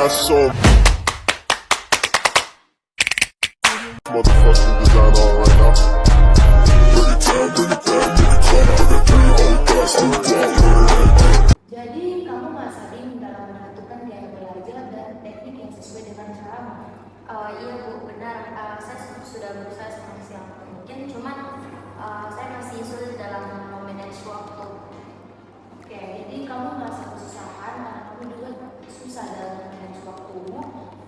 got so motherfucking design on right now. Bring it down, bring it down, bring it down. I got 3 old guys to walk. Jadi kamu merasa bingung dalam menentukan gaya belajar dan teknik yang sesuai dengan caramu? Iya Bu, benar. Saya sudah berusaha semaksimal mungkin, cuman saya masih sulit dalam memanage waktu. Oke, jadi kamu merasa kesusahan karena kamu juga susah dalam memanage waktumu.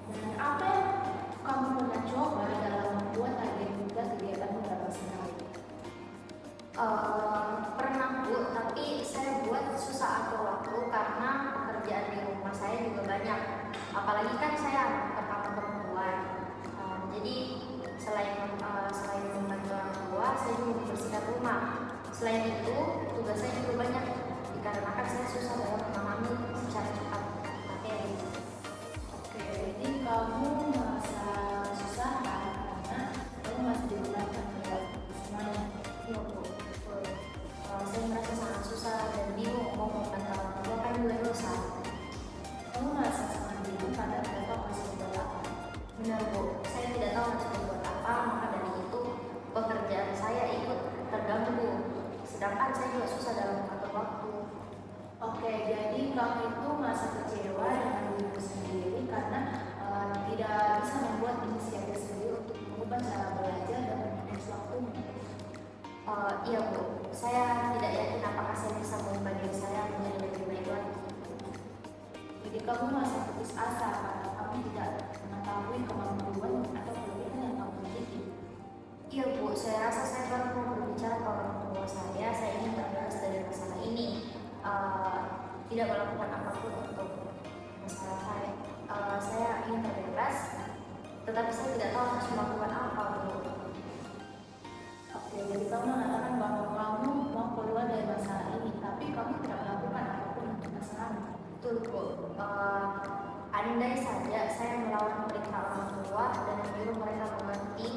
Dan apa yang kamu pernah coba dalam membuat target juga kegiatanmu dalam sehari? Pernah Bu, tapi saya buat susah atur waktu karena pekerjaan di rumah saya juga banyak. Apalagi kan saya anak pertama perempuan. Jadi selain membantu orang tua, saya juga membersihkan rumah. Selain itu, tugas saya juga banyak dikarenakan saya susah dalam memahami secara cepat materi. Oke, jadi kamu merasa susah karena kamu masih digunakan buat semuanya. Iya Bu, betul. Saya merasa sangat susah dan bingung mau membantu orang tua kan juga dosa. Kamu merasa sangat bingung karena tidak tahu harus berbuat apa. Benar Bu, saya tidak tahu harus berbuat apa, maka dari itu pekerjaan saya ikut terganggu. Sedangkan saya juga susah dalam mengatur waktu. Oke, jadi kamu itu merasa kecewa dengan dirimu sendiri karena tidak bisa membuat inisiatif sendiri untuk mengubah cara belajar dan memanage waktumu. Iya Bu, saya tidak yakin apakah saya bisa mengubah diri saya menjadi lebih baik lagi. Jadi kamu merasa putus asa karena kamu tidak mengetahui kemampuan atau kelebihan yang kamu miliki. Iya Bu, saya rasa saya baru mau berbicara ke orang tua saya ingin terbebas dari masalah ini. Tidak melakukan apapun untuk masalah saya. Saya ingin terbebas, tetapi saya tidak tahu harus melakukan apa Bu. Oke, jadi kamu mengatakan bahwa kamu mau keluar dari masalah ini, tapi kamu tidak melakukan apapun untuk masalahmu. Betul Bu, andai saja saya melawan perintah orang tua dan menyuruh mereka mengerti,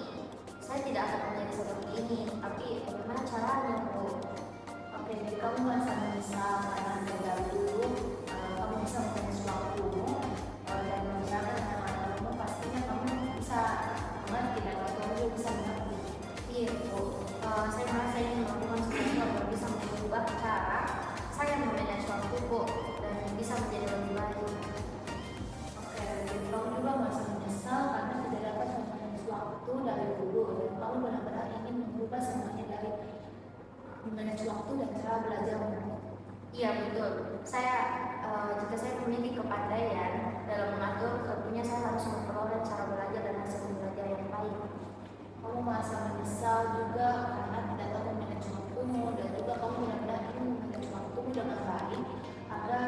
saya tidak akan menjadi seperti ini. Tapi bagaimana caranya Bu? Oke, jadi kamu merasa menyesal karena dari dulu kamu bisa memanage waktumu dan membicarakan dengan anak-anakmu, pastinya kamu bisa mengerti dan kamu juga bisa mengerti. Iya Bu, saya merasa ingin melakukan sesuatu agar bisa mengubah cara saya memanage waktu Bu dan bisa menjadi lebih baik. Oke, jadi kamu juga merasa menyesal karena tidak dapat memanage waktu dari dulu dan kamu benar-benar ingin mengubah semuanya dari memanage waktu dan cara belajarmu. Iya betul, jika saya memiliki kepandaian dalam mengatur, tentunya saya harus memperoleh cara belajar dan hasil belajar yang baik. Kamu merasa menyesal juga karena tidak tahu memanage waktumu dan juga kamu benar-benar ingin memanage waktumu dengan baik agar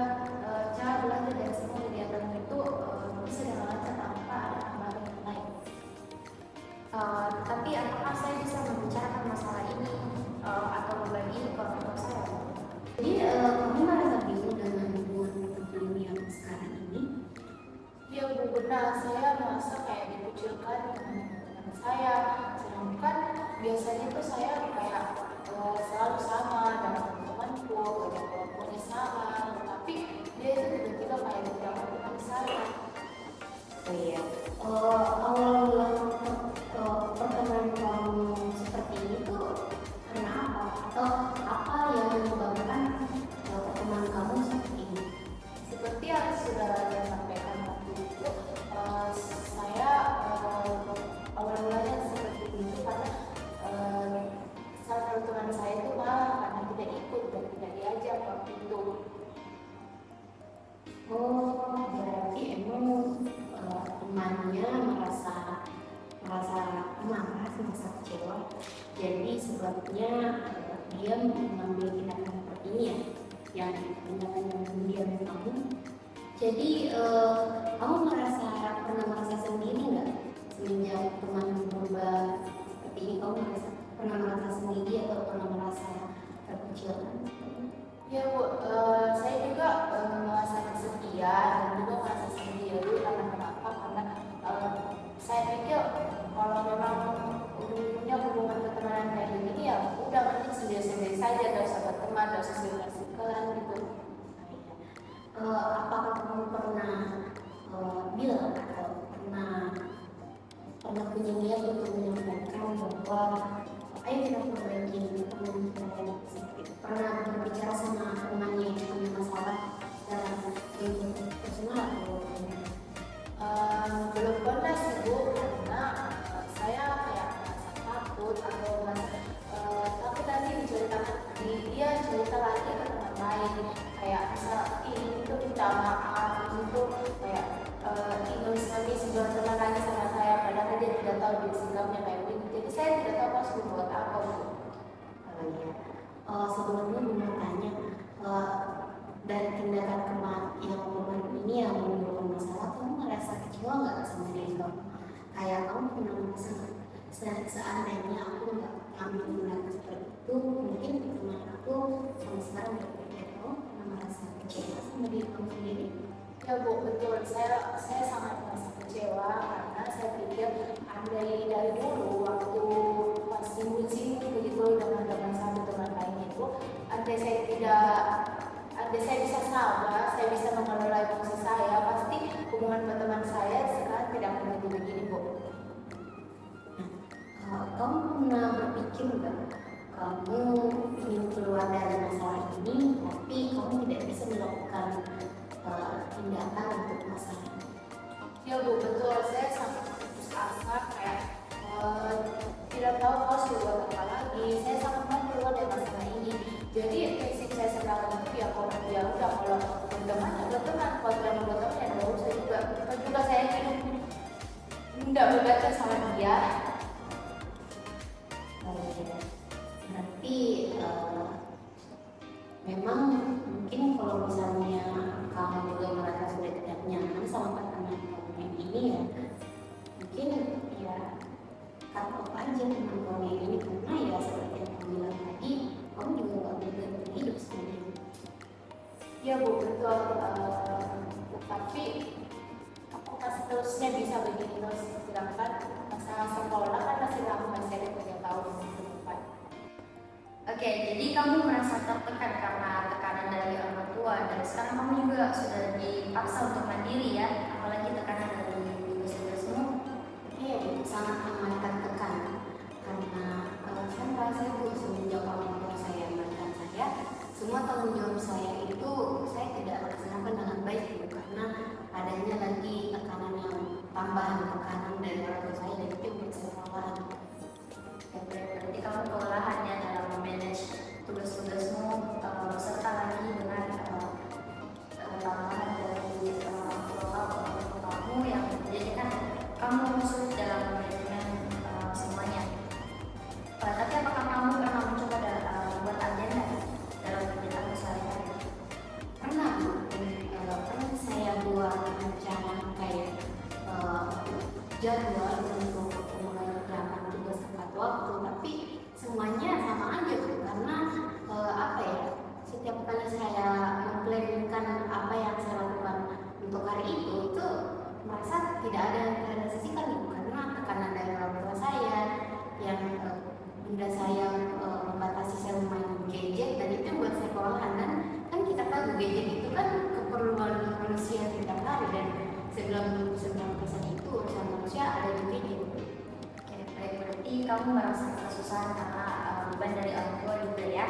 cara belajar dan semua kegiatanmu itu bisa dengan lancar tanpa ada hambatan yang lain. Tapi apakah saya bisa membicarakan masalah ini atau berbagi ini ke orang tua saya? Jadi kamu merasa bingung dengan hubungan kamu yang sekarang ini? Ya Bu, benar, saya merasa kayak dikucilkan dengan teman saya. Sedangkan biasanya tuh saya kayak selalu sama dengan teman-temanku, banyak kelompoknya sama, tapi dia itu tiba-tiba kayak tidak mau teman saya. Oh iya. Awal pertemuan kamu seperti ini tuh karena apa? Atau apa yang menyebabkan pertemuan kamu seperti ini? Seperti yang sudah saya sampaikan waktu itu, saya awal mulanya seperti itu karena salah satu teman saya itu malah karena tidak ikut dan tidak diajak waktu itu. Oh, berarti emang temannya merasa marah, merasa kecewa. Jadi sebabnya dia mengambil tindakan seperti ini ya, yang tindakan yang mendiam kamu. Jadi kamu pernah merasa sendiri nggak semenjak teman berubah seperti ini? Kamu pernah merasa sendiri atau pernah merasa terkecilkan? Ya Bu, saya juga merasa kesepian dan juga merasa sendiri karena kenapa? Karena saya pikir kalau memang punya hubungan pertemanan kayak begini ya udah mending sendiri-sendiri saja, gak usah berteman, gak usah siklan gitu. Apakah kamu pernah punya niat untuk menyampaikan bahwa ayo kita perbaiki hubungan kita yang pernah berbicara sama temannya yang punya masalah dalam kehidupan personal atau Belum pernah sih Bu, karena saya kayak merasa takut atau merasa takut nanti diceritakan dia cerita lagi ke teman lain, kayak misal itu minta maaf itu kayak ingin sekali sebuah teman lagi sama saya, padahal dia tidak tahu dia sikapnya kayak begini. Jadi saya tidak tahu harus berbuat apa Bu. Sebelumnya mau tanya dari tindakan yang kemarin ini yang menimbulkan masalah, kamu ngerasa kecewa nggak sama diri kamu? Kayak kamu pernah merasa seandainya aku nggak ambil tindakan seperti itu, mungkin teman aku sama sekarang udah berbeda. Kamu pernah merasa kecewa sama diri kamu sendiri? Ya Bu, betul. Saya sangat merasa kecewa karena saya pikir dari dulu waktu pas singgung-singgung begitu dengan teman satu teman lain itu, andai saya bisa sabar, saya bisa mengelola emosi saya, pasti hubungan teman saya sekarang tidak akan menjadi begini Bu. Kamu pernah berpikir nggak kamu ingin keluar dari masalah ini, tapi kamu tidak bisa melakukan tindakan untuk masalah ini? Ya Bu, betul. Saya sangat putus asa, kayak tidak tahu harus berbuat apa lagi. Saya sangat mau keluar dari masalah ini. Jadi prinsip saya sekarang itu ya kalau dia udah kalau berteman ya berteman, kalau tidak mau berteman ya nggak usah juga. Atau juga saya hidup tidak bergantung sama dia. Berarti memang mungkin kalau misalnya kamu juga merasa sudah tidak nyaman sama pasangan kamu yang ini ya, mungkin ya cut off aja teman kamu yang ini, karena ya seperti yang kamu bilang tadi, kamu juga nggak bergantung hidup sama dia. Ya Bu, betul. Tapi apakah seterusnya bisa begini terus? Sedangkan masalah sekolah kan masih lama, masih ada 3 tahun ke depan. Oke, jadi kamu merasa tertekan karena tekanan dari orang tua, dan sekarang kamu juga sudah dipaksa untuk mandiri ya, apalagi tekanan dari tugas-tugasmu. Iya, sangat amat tertekan karena saya merasa Bu, semenjak orang tua saya memberikan saya semua tanggung jawab saya itu saya tidak laksanakan dengan baik Bu, karena adanya lagi tekanan yang tambahan tekanan dari orang tua saya, dan itu buat saya kewalahan. Berarti kamu kewalahan ya dalam memanage tugas-tugasmu, serta lagi dengan tambahan dari orang tua kamu yang menjadikan kamu sulit dalam manajemen semuanya. Tapi apakah kamu pernah mencoba buat agenda dalam kegiatan sehari-hari? Pernah Bu, pernah saya buat rencana kayak jadwal untuk mengerjakan tugas tepat waktu, tapi semuanya sama aja Bu, karena apa ya, setiap kali saya memplankan apa yang saya lakukan untuk hari itu merasa tidak ada yang terrealisasikan Bu, karena tekanan dari orang tua saya yang bunda saya membatasi saya main gadget, dan itu buat saya kewalahan. Dan kan kita tahu gadget itu kan keperluan manusia setiap hari, dan 99% itu urusan manusia ada di gadget. Oke, baik, berarti kamu merasa kesusahan karena beban dari orang tua juga ya.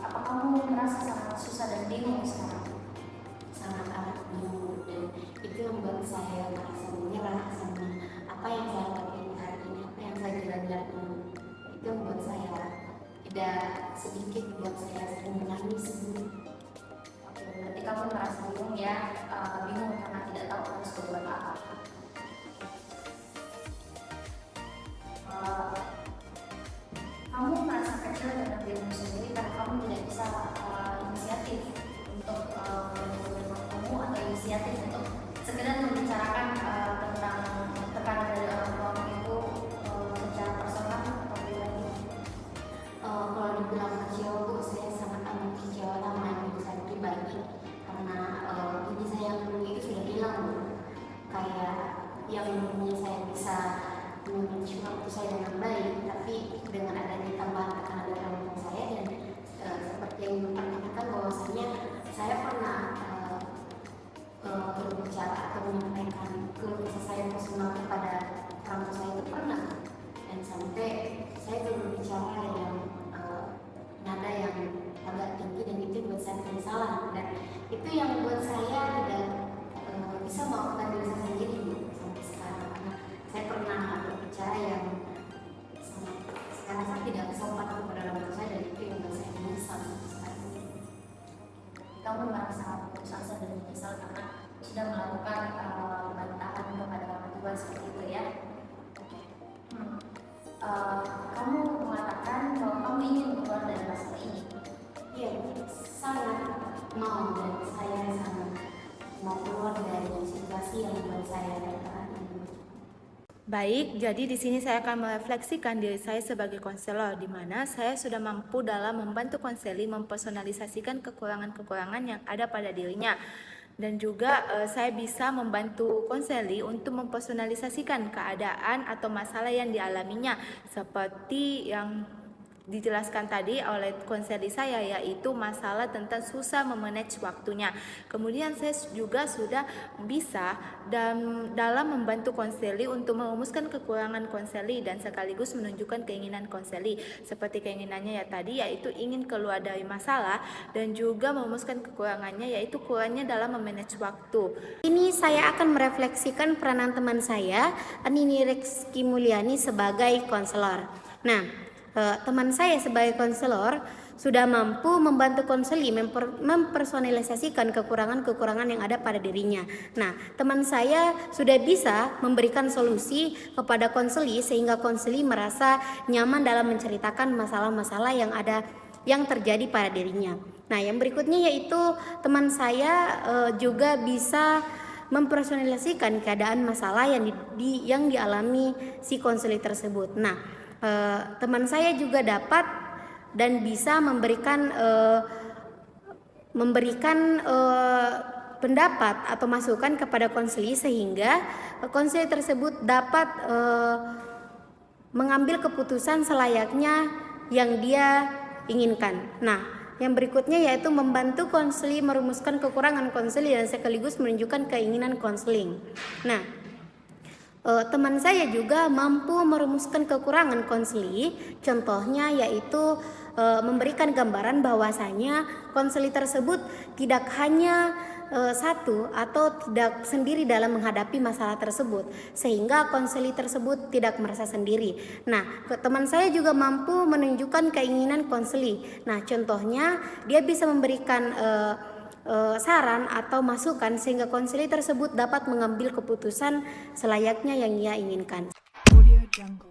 Apa kamu merasa sangat susah dan bingung sekarang? Sangat amat bingung, dan itu yang membuat saya merasa menyerah sama apa yang saya lakukan hari ini, apa yang saya jalan-jalan ini. Itu membuat saya tidak sedikit buat saya sering menangis. Oke, berarti kamu merasa bingung ya, bingung karena tidak tahu harus berbuat apa. Kamu merasa kecil dengan dirimu sendiri karena kamu tidak bisa inisiatif untuk membantu kamu, atau inisiatif untuk sekedar membicarakan tentang tekanan dari orang tua itu secara personal atau pribadi. Kalau dibilang kecewa Bu, saya sangat amat kecewa sama diri saya pribadi, karena ini saya menyampaikan keluh kesah saya personal kepada orang tua saya itu pernah, dan sampai saya berbicara yang nada yang agak tinggi, dan itu buat saya penyesalan, dan itu yang membuat saya tidak bisa memaafkan diri saya sendiri sampai sekarang, karena saya pernah berbicara yang sangat sekarang saya tidak sopan kepada orang tua saya, dan itu yang membuat saya menyesal sampai sekarang. Kamu merasa putus asa dan menyesal karena sudah melakukan bantahan kepada orang tua seperti itu ya. Kamu mengatakan bahwa kamu ingin keluar dari masalah ini. Iya, sangat mau, dan saya sangat mau keluar dari situasi yang membuat saya tertekan ini. Baik, jadi di sini saya akan merefleksikan diri saya sebagai konselor, di mana saya sudah mampu dalam membantu konseli mempersonalisasikan kekurangan-kekurangan yang ada pada dirinya. Dan juga saya bisa membantu konseli untuk mempersonalisasikan keadaan atau masalah yang dialaminya, seperti yang dijelaskan tadi oleh konseli saya, yaitu masalah tentang susah memanage waktunya. Kemudian saya juga sudah bisa dalam membantu konseli untuk merumuskan kekurangan konseli dan sekaligus menunjukkan keinginan konseli, seperti keinginannya tadi yaitu ingin keluar dari masalah, dan juga merumuskan kekurangannya yaitu kurangnya dalam memanage waktu. Ini saya akan merefleksikan peranan teman saya, Anini Reski Mulyani, sebagai konselor. Nah, teman saya sebagai konselor sudah mampu membantu konseli mempersonalisasikan kekurangan-kekurangan yang ada pada dirinya. Nah, teman saya sudah bisa memberikan solusi kepada konseli sehingga konseli merasa nyaman dalam menceritakan masalah-masalah yang terjadi pada dirinya. Nah, yang berikutnya yaitu teman saya juga bisa mempersonalisasikan keadaan masalah yang dialami si konseli tersebut. Nah, teman saya juga dapat dan bisa memberikan pendapat atau masukan kepada konseli sehingga konseli tersebut dapat mengambil keputusan selayaknya yang dia inginkan. Nah, yang berikutnya yaitu membantu konseli merumuskan kekurangan konseli dan sekaligus menunjukkan keinginan konseling. Nah, teman saya juga mampu merumuskan kekurangan konseli, contohnya yaitu memberikan gambaran bahwasanya konseli tersebut tidak hanya satu atau tidak sendiri dalam menghadapi masalah tersebut, sehingga konseli tersebut tidak merasa sendiri. Nah, teman saya juga mampu menunjukkan keinginan konseli. Nah, contohnya dia bisa memberikan saran atau masukan sehingga konseli tersebut dapat mengambil keputusan selayaknya yang ia inginkan. Audio Jungle.